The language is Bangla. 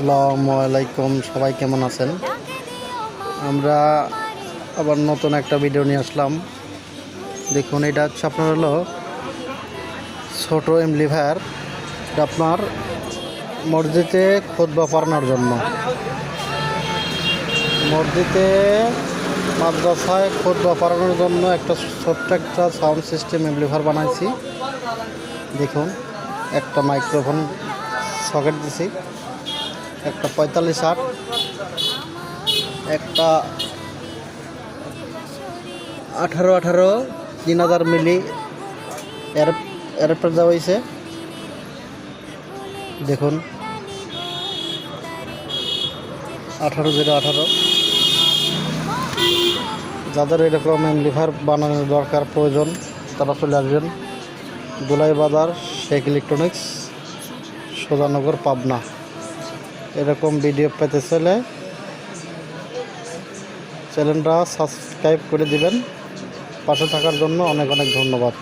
আসসালামু আলাইকুম, সবাই কেমন আছেন? আমরা আবার নতুন একটা ভিডিও নিয়ে আসলাম। দেখুন, এটা হচ্ছে আপনার হলো ছোট এমপ্লিফায়ার। এটা আপনার মসজিদে খুতবা পড়ানোর জন্য, মসজিদে মাদ্রাসায় খুতবা পড়ানোর জন্য একটা ছোট্ট একটা সাউন্ড সিস্টেম এমপ্লিফায়ার বানাইছি। দেখুন, একটা মাইক্রোফোন সকেট দিছি, একটা 45-60, একটা 18 3000 মিলি এরপর দেওয়া হয়েছে। দেখুন, 18-0-18। যাদের এরকম এমপ্লিফায়ার বানানোর দরকার প্রয়োজন তারা চলে আসবেন দুলাই বাজার শেখ ইলেকট্রনিক্স, সোজানগর, পাবনা। এরকম ভিডিও পেতে চলে চ্যানেলটা সাবস্ক্রাইব করে দিবেন। পাশে থাকার জন্য অনেক অনেক ধন্যবাদ।